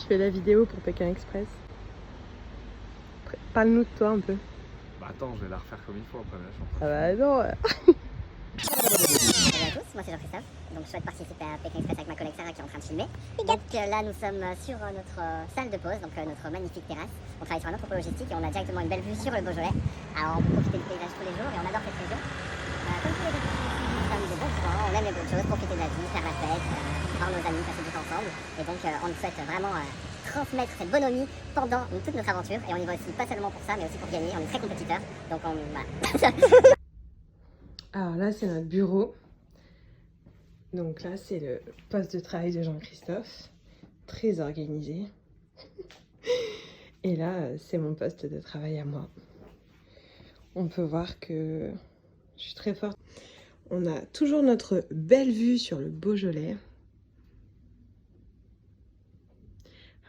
fais la vidéo pour Pékin Express. Parle-nous de toi un peu. Bah attends, je vais la refaire comme il faut après la chanson. Ah bah non. Salut à tous, moi c'est Jean-Christophe. Donc je souhaite participer à Pékin Express avec ma collègue Sarah qui est en train de filmer. Donc là nous sommes sur notre salle de pause, donc notre magnifique terrasse. On travaille sur un entrepôt logistique et on a directement une belle vue sur le Beaujolais. Alors on peut profiter du paysage tous les jours et on adore cette région. Comme tous les autres, nous sommes des bons vivants, on aime les bonnes choses, profiter de la vie, faire la fête, voir nos amis, passer du temps ensemble. Et donc on souhaite vraiment transmettre cette bonhomie pendant toute notre aventure. Et on y va aussi pas seulement pour ça, mais aussi pour gagner. On est très compétiteurs. Donc on... Voilà. Alors là, c'est notre bureau. Donc là, c'est le poste de travail de Jean-Christophe. Très organisé. Et là, c'est mon poste de travail à moi. On peut voir que je suis très forte. On a toujours notre belle vue sur le Beaujolais.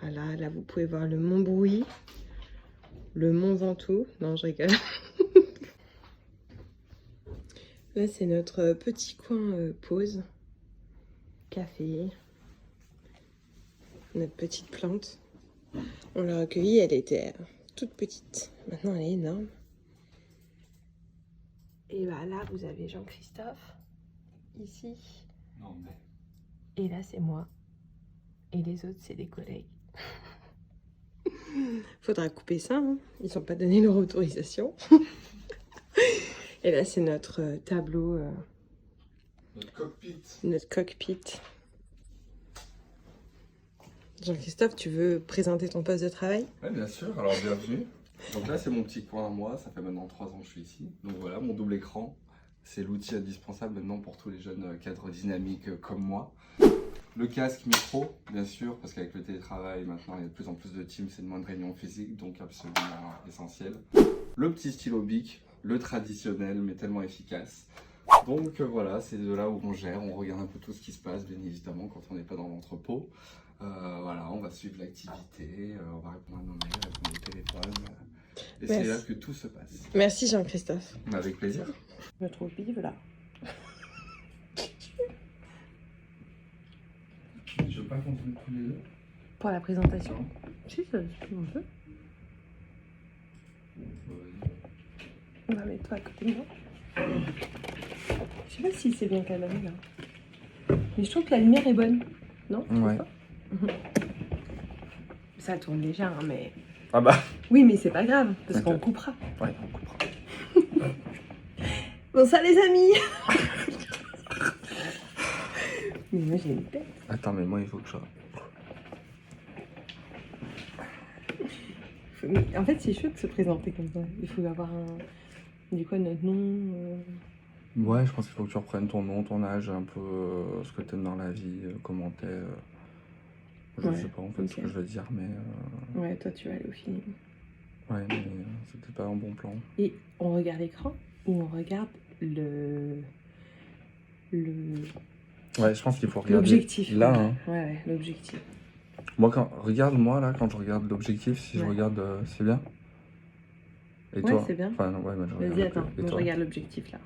Voilà, là, vous pouvez voir le Mont Brouilly, le Mont Ventoux. Non, je rigole. Là, c'est notre petit coin pause. Café. Notre petite plante. On l'a recueillie, elle était toute petite. Maintenant, elle est énorme. Et bah là, vous avez Jean-Christophe. Ici. Non mais... Et là, c'est moi. Et les autres, c'est des collègues. Faudra couper ça, hein. Ils n'ont pas donné leur autorisation. Et là, c'est notre tableau. Notre cockpit. Notre cockpit. Jean-Christophe, tu veux présenter ton poste de travail? Ouais, bien sûr, alors bienvenue. Donc là, c'est mon petit coin à moi, ça fait maintenant 3 ans que je suis ici. Donc voilà, mon double écran, c'est l'outil indispensable maintenant pour tous les jeunes cadres dynamiques comme moi. Le casque micro, bien sûr, parce qu'avec le télétravail, maintenant, il y a de plus en plus de teams, c'est de moins de réunions physiques, donc absolument essentiel. Le petit stylo bic, le traditionnel, mais tellement efficace. Donc voilà, c'est de là où on gère, on regarde un peu tout ce qui se passe, bien évidemment, quand on n'est pas dans l'entrepôt. Voilà, on va suivre l'activité, on va répondre à nos mails, répondre au téléphone. Et c'est là que tout se passe. Merci Jean-Christophe. Avec plaisir. Je me trouve vive là. Je veux pas qu'on se mette tous les deux. Pour la présentation. Si, ça se peut un peu. On va mettre toi à côté de moi. Je sais pas si c'est bien calé là. Mais je trouve que la lumière est bonne. Non? Ouais. Ça tourne déjà, hein, mais... Ah bah. Oui, mais c'est pas grave, parce qu'on coupera. Ouais, on coupera. Bon, ça les amis. Mais moi j'ai une tête. Attends, mais moi il faut que je... En fait, c'est chouette de se présenter comme ça. Il faut avoir un... Du quoi, notre nom Ouais, je pense qu'il faut que tu reprennes ton nom, ton âge, un peu ce que t'aimes dans la vie, comment t'es. Je sais pas en fait ce que je veux dire, mais... Ouais, toi tu vas aller au film. Ouais, mais c'était pas un bon plan. Et on regarde l'écran ou on regarde le... Ouais, je pense qu'il faut regarder... L'objectif. Là, hein. Ouais, l'objectif. Moi, regarde-moi là, quand je regarde l'objectif, si je regarde, c'est bien. Et ouais, toi? c'est bien. Enfin, ouais, bah, vas-y, attends, moi je regarde l'objectif là.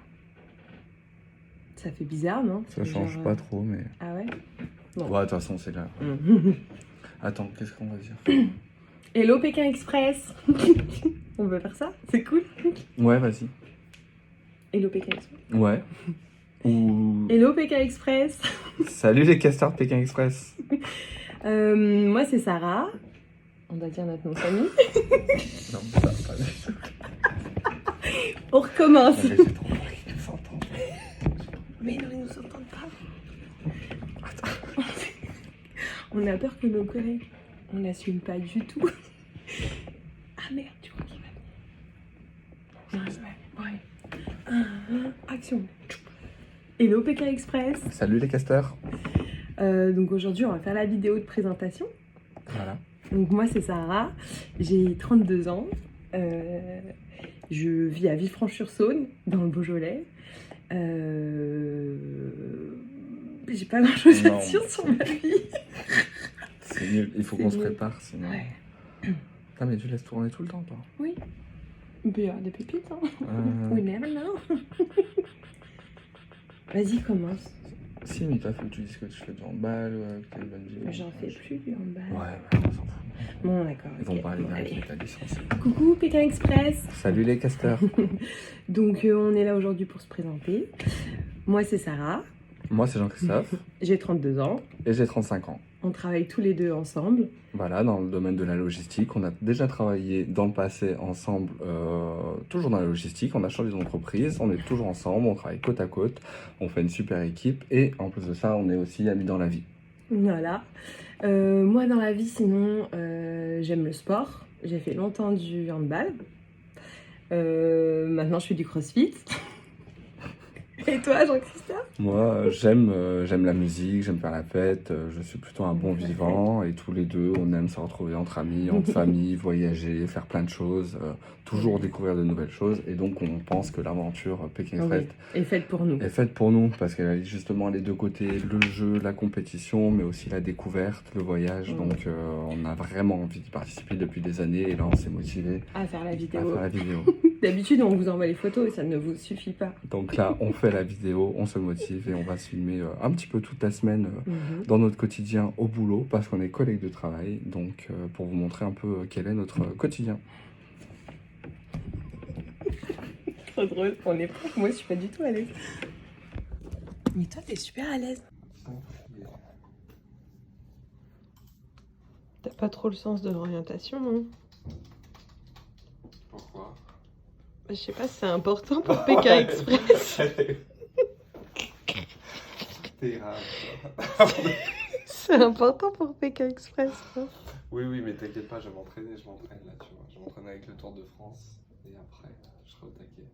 Ça fait bizarre, non? Ça change pas trop, mais... Ah ouais? Bon. Ouais, de toute façon, c'est là. Attends, qu'est-ce qu'on va dire? Hello Pékin Express. On veut faire ça? C'est cool. Ouais, vas-y. Hello Pékin Express. Ouais. Ou... Hello Pékin Express. Salut les castors de Pékin Express. Moi c'est Sarah. On doit dire notre nom de famille. Non, ça va pas. On recommence. Non, mais c'est trop horrible, ils nous entendent. Mais non, ils nous entendent pas. On a peur que nos collègues, on n'assume pas du tout. Ah merde, tu crois qu'il va venir? Ouais. Action. Hello Pékin Express. Salut les castors. Donc aujourd'hui, on va faire la vidéo de présentation. Voilà. Donc moi, c'est Sarah. J'ai 32 ans. Je vis à Villefranche-sur-Saône, dans le Beaujolais. J'ai pas grand chose à dire sur ma vie. C'est nul, il faut qu'on se prépare sinon. Ouais. Putain, mais tu laisses tourner tout le temps, toi. Oui. Il peut y avoir des pépites, hein. Oui, mais maintenant. Vas-y, commence. Si, mais toi, faut que tu dises que tu fais du handball, que t'as une bonne vie. J'en fais plus du handball. Ouais, on s'en fout. Bon, d'accord. Ils vont ok. parler Bon, direct allez. de ta licence. Coucou Pékin Express. Salut les casteurs. Donc on est là aujourd'hui pour se présenter. Moi c'est Sarah, Moi, c'est Jean-Christophe j'ai 32 ans. et j'ai 35 ans. On travaille tous les deux ensemble. Voilà, dans le domaine de la logistique. On a déjà travaillé dans le passé ensemble, toujours dans la logistique. On a changé d'entreprise, on est toujours ensemble, on travaille côte à côte. On fait une super équipe et en plus de ça, on est aussi amis dans la vie. Voilà. Moi dans la vie sinon j'aime le sport. J'ai fait longtemps du handball. Maintenant je fais du crossfit. Et toi Jean-Christophe? Moi, j'aime la musique, j'aime faire la fête, je suis plutôt un bon vivant et tous les deux, on aime se retrouver entre amis, entre famille, voyager, faire plein de choses, toujours découvrir de nouvelles choses et donc on pense que l'aventure Pékin Express Et faite pour nous. est faite pour nous parce qu'elle a justement les deux côtés, le jeu, la compétition, mais aussi la découverte, le voyage. Donc on a vraiment envie d'y participer depuis des années et là on s'est motivé À faire la à vidéo. faire la vidéo. D'habitude on vous envoie les photos et ça ne vous suffit pas. Donc là on fait la vidéo, on se motive et on va se filmer un petit peu toute la semaine dans notre quotidien au boulot parce qu'on est collègues de travail. Donc pour vous montrer un peu quel est notre quotidien. Trop drôle, on est pas. Moi je suis pas du tout à l'aise. Mais toi t'es super à l'aise. T'as pas trop le sens de l'orientation, hein? Pourquoi? Je sais pas si c'est important pour Pékin Express. T'es grave. C'est important pour Pékin Express, quoi. Oui, mais t'inquiète pas, je m'entraîne là, tu vois. Je m'entraîne avec le Tour de France et après, je serai au taquet.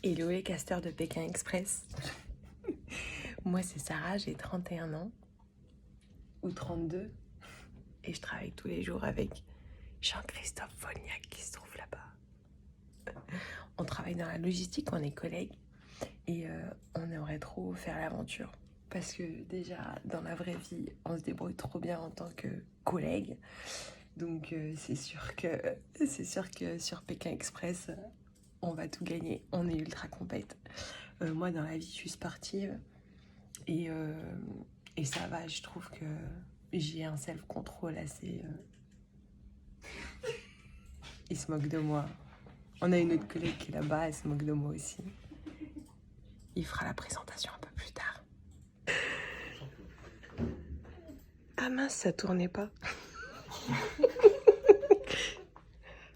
Hello les casteurs de Pékin Express. Moi c'est Sarah, j'ai 31 ans. Ou 32. Et je travaille tous les jours avec Jean-Christophe Volniak qui se trouve là-bas. On travaille dans la logistique, on est collègues. Et on aimerait trop faire l'aventure. Parce que déjà, dans la vraie vie, on se débrouille trop bien en tant que collègues. Donc c'est sûr que sur Pékin Express, on va tout gagner. On est ultra compète. Moi, dans la vie, je suis sportive. Et ça va, je trouve que j'ai un self-control assez... Il se moque de moi. On a une autre collègue qui est là-bas, elle se moque de moi aussi. Il fera la présentation un peu plus tard. Ah mince, ça tournait pas.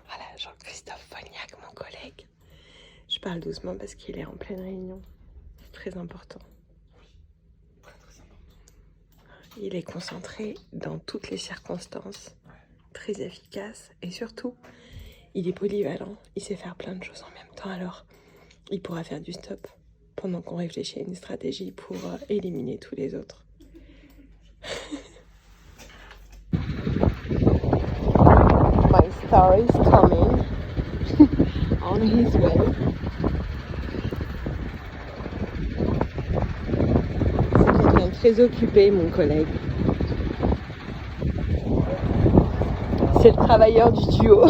Voilà, Jean-Christophe Volniak, mon collègue. Je parle doucement parce qu'il est en pleine réunion. C'est très important. Il est concentré dans toutes les circonstances, très efficace et surtout, il est polyvalent. Il sait faire plein de choses en même temps, alors il pourra faire du stop pendant qu'on réfléchit à une stratégie pour éliminer tous les autres. My star is coming on his way. C'est quelqu'un de très occupé, mon collègue. C'est le travailleur du duo.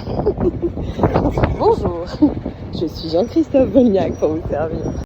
Bonjour, je suis Jean-Christophe Volniak pour vous servir.